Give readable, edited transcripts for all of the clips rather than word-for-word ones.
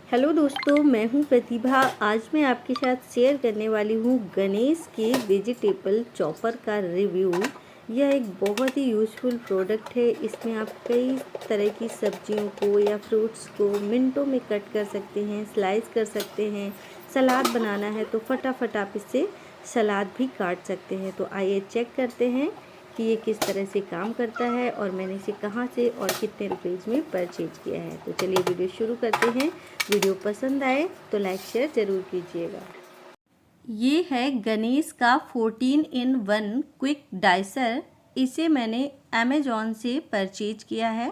Hello दोस्तों, मैं हूं प्रतिभा। आज मैं आपके साथ शेयर करने वाली हूं गणेश के वेजिटेबल चॉपर का रिव्यू। यह एक बहुत ही यूज़फुल प्रोडक्ट है। इसमें आप कई तरह की सब्जियों को या फ्रूट्स को मिनटों में कट कर सकते हैं, स्लाइस कर सकते हैं। सलाद बनाना है तो फटाफट आप इससे सलाद भी काट सकते हैं। तो आइए चेक करते हैं कि ये किस तरह से काम करता है और मैंने इसे कहाँ से और कितने रुपीज़ में परचेज किया है। तो चलिए वीडियो शुरू करते हैं। वीडियो पसंद आए तो लाइक शेयर ज़रूर कीजिएगा। ये है गणेश का 14-in-1 क्विक डाइसर। इसे मैंने अमेज़ॉन से परचेज किया है।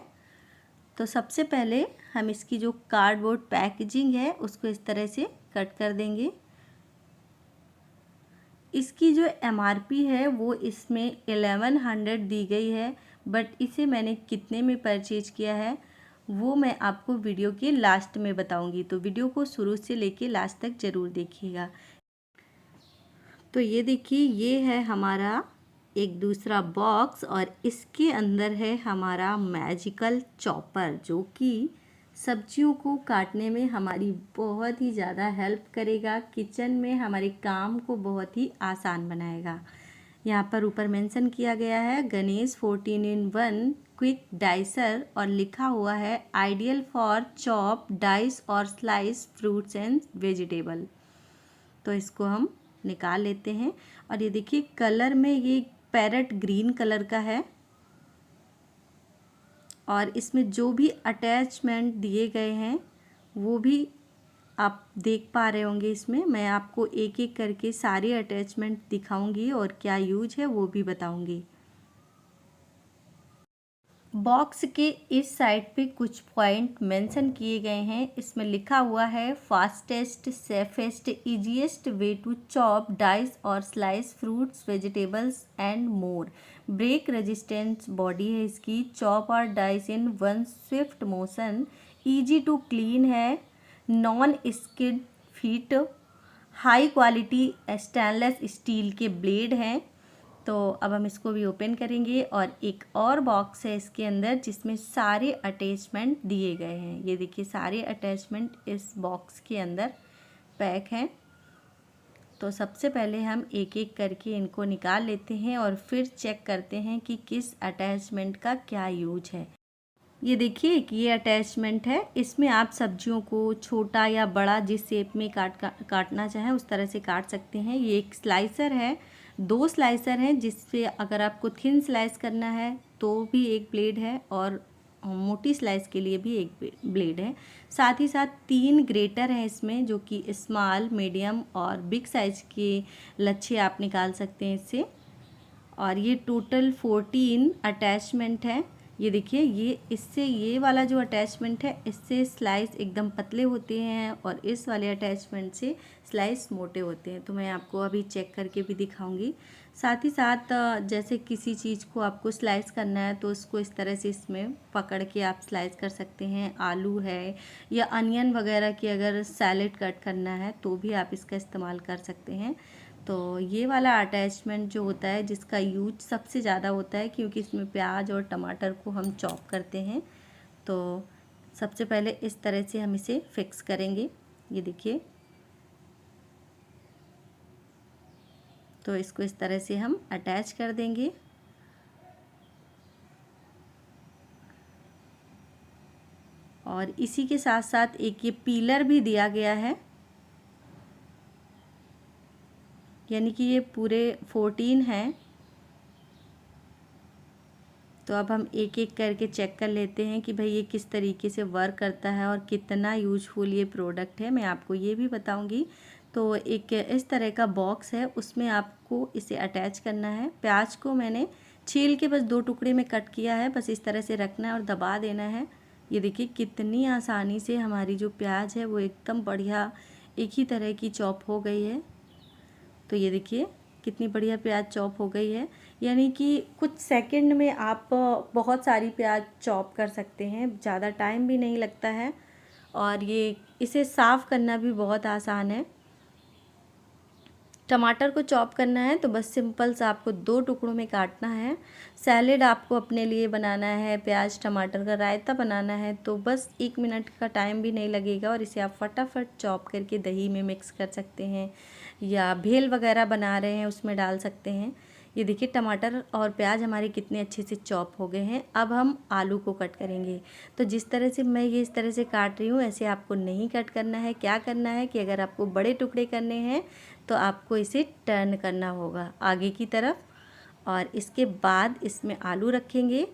तो सबसे पहले हम इसकी जो कार्डबोर्ड पैकेजिंग है उसको इस तरह से कट कर देंगे। इसकी जो MRP है वो इसमें 1100 दी गई है, बट इसे मैंने कितने में परचेज किया है वो मैं आपको वीडियो के लास्ट में बताऊंगी। तो वीडियो को शुरू से लेके लास्ट तक ज़रूर देखिएगा। तो ये देखिए, ये है हमारा एक दूसरा बॉक्स और इसके अंदर है हमारा मैजिकल चॉपर, जो कि सब्जियों को काटने में हमारी बहुत ही ज़्यादा हेल्प करेगा। किचन में हमारे काम को बहुत ही आसान बनाएगा। यहाँ पर ऊपर मेंशन किया गया है गणेश 14-in-1 क्विक डाइसर और लिखा हुआ है आइडियल फॉर चॉप, डाइस और स्लाइस फ्रूट्स एंड वेजिटेबल। तो इसको हम निकाल लेते हैं और ये देखिए कलर में ये पैरेट ग्रीन कलर का है और इसमें जो भी अटैचमेंट दिए गए हैं वो भी आप देख पा रहे होंगे। इसमें मैं आपको एक एक करके सारे अटैचमेंट दिखाऊंगी और क्या यूज है वो भी बताऊंगी। बॉक्स के इस साइड पे कुछ पॉइंट मेंशन किए गए हैं। इसमें लिखा हुआ है fastest, safest, easiest way to chop, dice और slice fruits, vegetables and more. Break resistance body है इसकी। चॉप और dice in one swift motion. Easy to clean है। Non skid feet. High quality stainless steel के blade हैं। तो अब हम इसको भी ओपन करेंगे और एक और बॉक्स है इसके अंदर जिसमें सारे अटैचमेंट दिए गए हैं। ये देखिए सारे अटैचमेंट इस बॉक्स के अंदर पैक हैं। तो सबसे पहले हम एक एक करके इनको निकाल लेते हैं और फिर चेक करते हैं कि किस अटैचमेंट का क्या यूज है। ये देखिए कि ये अटैचमेंट है। इसमें आप सब्जियों को छोटा या बड़ा जिस शेप में काटना चाहें उस तरह से काट सकते हैं। ये एक स्लाइसर है, 2 स्लाइसर हैं जिससे अगर आपको थिन स्लाइस करना है तो भी एक ब्लेड है और मोटी स्लाइस के लिए भी एक ब्लेड है। साथ ही साथ 3 ग्रेटर हैं इसमें, जो कि स्मॉल, मीडियम और बिग साइज़ के लच्छे आप निकाल सकते हैं इससे। और ये टोटल 14 अटैचमेंट है। ये देखिए, ये इससे ये वाला जो अटैचमेंट है इससे स्लाइस एकदम पतले होते हैं और इस वाले अटैचमेंट से स्लाइस मोटे होते हैं। तो मैं आपको अभी चेक करके भी दिखाऊंगी। साथ ही साथ जैसे किसी चीज़ को आपको स्लाइस करना है तो उसको इस तरह से इसमें पकड़ के आप स्लाइस कर सकते हैं। आलू है या अनियन वगैरह की अगर सैलेड कट करना है तो भी आप इसका इस्तेमाल कर सकते हैं। तो ये वाला अटैचमेंट जो होता है जिसका यूज सबसे ज़्यादा होता है, क्योंकि इसमें प्याज और टमाटर को हम चॉप करते हैं। तो सबसे पहले इस तरह से हम इसे फिक्स करेंगे। ये देखिए, तो इसको इस तरह से हम अटैच कर देंगे। और इसी के साथ साथ एक ये पीलर भी दिया गया है, यानी कि ये पूरे 14 हैं। तो अब हम एक एक करके चेक कर लेते हैं कि भाई ये किस तरीके से वर्क करता है और कितना यूजफुल ये प्रोडक्ट है। मैं आपको ये भी बताऊंगी। तो एक इस तरह का बॉक्स है, उसमें आपको इसे अटैच करना है। प्याज को मैंने छील के बस 2 टुकड़े में कट किया है। बस इस तरह से रखना है और दबा देना है। ये देखिए कितनी आसानी से हमारी जो प्याज है वो एकदम बढ़िया एक ही तरह की चॉप हो गई है। तो ये देखिए कितनी बढ़िया प्याज चॉप हो गई है, यानी कि कुछ सेकंड में आप बहुत सारी प्याज चॉप कर सकते हैं। ज़्यादा टाइम भी नहीं लगता है और ये इसे साफ़ करना भी बहुत आसान है। टमाटर को चॉप करना है तो बस सिंपल सा आपको 2 टुकड़ों में काटना है। सैलेड आपको अपने लिए बनाना है, प्याज टमाटर का रायता बनाना है, तो बस 1 मिनट का टाइम भी नहीं लगेगा और इसे आप फटाफट चॉप करके दही में मिक्स कर सकते हैं या भेल वगैरह बना रहे हैं उसमें डाल सकते हैं। ये देखिए टमाटर और प्याज हमारे कितने अच्छे से चॉप हो गए हैं। अब हम आलू को कट करेंगे। तो जिस तरह से मैं ये इस तरह से काट रही हूँ ऐसे आपको नहीं कट करना है। क्या करना है कि अगर आपको बड़े टुकड़े करने हैं तो आपको इसे टर्न करना होगा आगे की तरफ और इसके बाद इसमें आलू रखेंगे।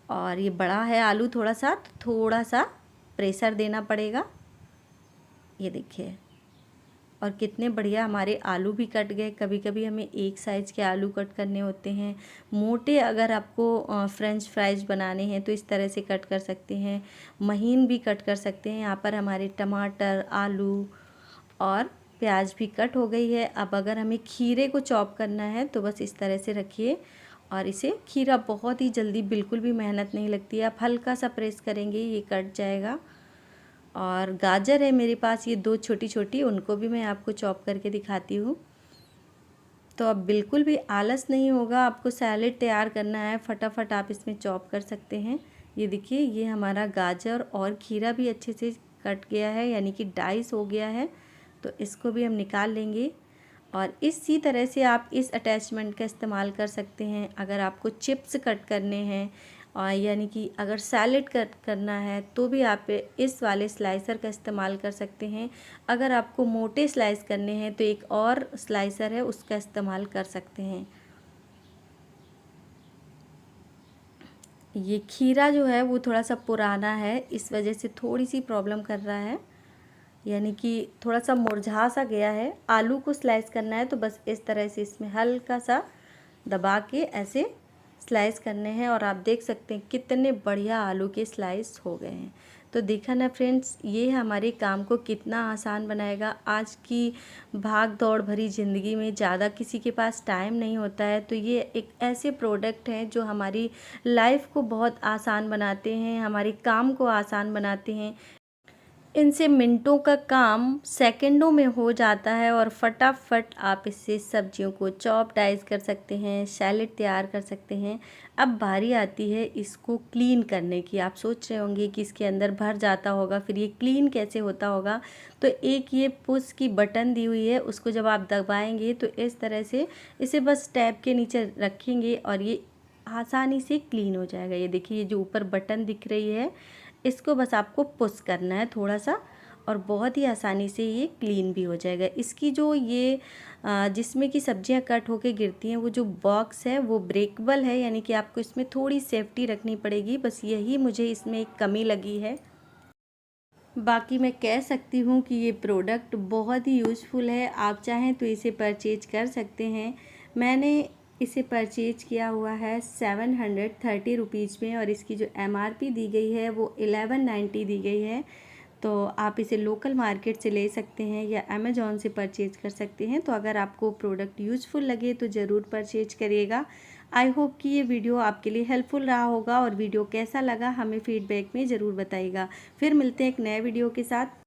और ये बड़ा है आलू थोड़ा सा, तो थोड़ा सा प्रेशर देना पड़ेगा। ये देखिए, और कितने बढ़िया हमारे आलू भी कट गए। कभी कभी हमें एक साइज़ के आलू कट करने होते हैं। मोटे अगर आपको फ्रेंच फ्राइज बनाने हैं तो इस तरह से कट कर सकते हैं, महीन भी कट कर सकते हैं। यहाँ पर हमारे टमाटर, आलू और प्याज भी कट हो गई है। अब अगर हमें खीरे को चॉप करना है तो बस इस तरह से रखिए और इसे, खीरा बहुत ही जल्दी, बिल्कुल भी मेहनत नहीं लगती है। आप हल्का सा प्रेस करेंगे ये कट जाएगा। और गाजर है मेरे पास ये 2 छोटी छोटी, उनको भी मैं आपको चॉप करके दिखाती हूँ। तो अब बिल्कुल भी आलस नहीं होगा, आपको सैलेड तैयार करना है फटाफट आप इसमें चॉप कर सकते हैं। ये देखिए ये हमारा गाजर और खीरा भी अच्छे से कट गया है, यानी कि डाइस हो गया है। तो इसको भी हम निकाल लेंगे और इसी तरह से आप इस अटैचमेंट का इस्तेमाल कर सकते हैं। अगर आपको चिप्स कट करने हैं और यानी कि अगर सैलेड कट करना है तो भी आप इस वाले स्लाइसर का इस्तेमाल कर सकते हैं। अगर आपको मोटे स्लाइस करने हैं तो एक और स्लाइसर है उसका इस्तेमाल कर सकते हैं। ये खीरा जो है वो थोड़ा सा पुराना है, इस वजह से थोड़ी सी प्रॉब्लम कर रहा है, यानी कि थोड़ा सा मुरझा सा गया है। आलू को स्लाइस करना है तो बस इस तरह से इसमें हल्का सा दबा के ऐसे स्लाइस करने हैं और आप देख सकते हैं कितने बढ़िया आलू के स्लाइस हो गए हैं। तो देखा ना फ्रेंड्स, ये हमारे काम को कितना आसान बनाएगा। आज की भाग दौड़ भरी ज़िंदगी में ज़्यादा किसी के पास टाइम नहीं होता है, तो ये एक ऐसे प्रोडक्ट हैं जो हमारी लाइफ को बहुत आसान बनाते हैं, हमारे काम को आसान बनाते हैं। इनसे मिनटों का काम सेकंडों में हो जाता है और फटाफट आप इससे सब्जियों को चॉप डाइस कर सकते हैं, सैलेड तैयार कर सकते हैं। अब बारी आती है इसको क्लीन करने की। आप सोच रहे होंगे कि इसके अंदर भर जाता होगा, फिर ये क्लीन कैसे होता होगा। तो एक ये पुश की बटन दी हुई है, उसको जब आप दबाएंगे तो इस तरह से इसे बस टैब के नीचे रखेंगे और ये आसानी से क्लीन हो जाएगा। ये देखिए ये जो ऊपर बटन दिख रही है इसको बस आपको पुश करना है थोड़ा सा और बहुत ही आसानी से ये क्लीन भी हो जाएगा। इसकी जो ये जिसमें कि सब्जियां कट होके गिरती हैं वो जो बॉक्स है वो ब्रेकेबल है, यानी कि आपको इसमें थोड़ी सेफ्टी रखनी पड़ेगी। बस यही मुझे इसमें एक कमी लगी है। बाकी मैं कह सकती हूँ कि ये प्रोडक्ट बहुत ही यूज़फुल है। आप चाहें तो इसे परचेज कर सकते हैं। मैंने इसे परचेज किया हुआ है 730 रुपीज़ में और इसकी जो एमआरपी दी गई है वो 1190 दी गई है। तो आप इसे लोकल मार्केट से ले सकते हैं या अमेज़ॉन से परचेज कर सकते हैं। तो अगर आपको प्रोडक्ट यूज़फुल लगे तो ज़रूर परचेज करिएगा। आई होप कि ये वीडियो आपके लिए हेल्पफुल रहा होगा और वीडियो कैसा लगा हमें फीडबैक में ज़रूर बताइएगा। फिर मिलते हैं एक नए वीडियो के साथ।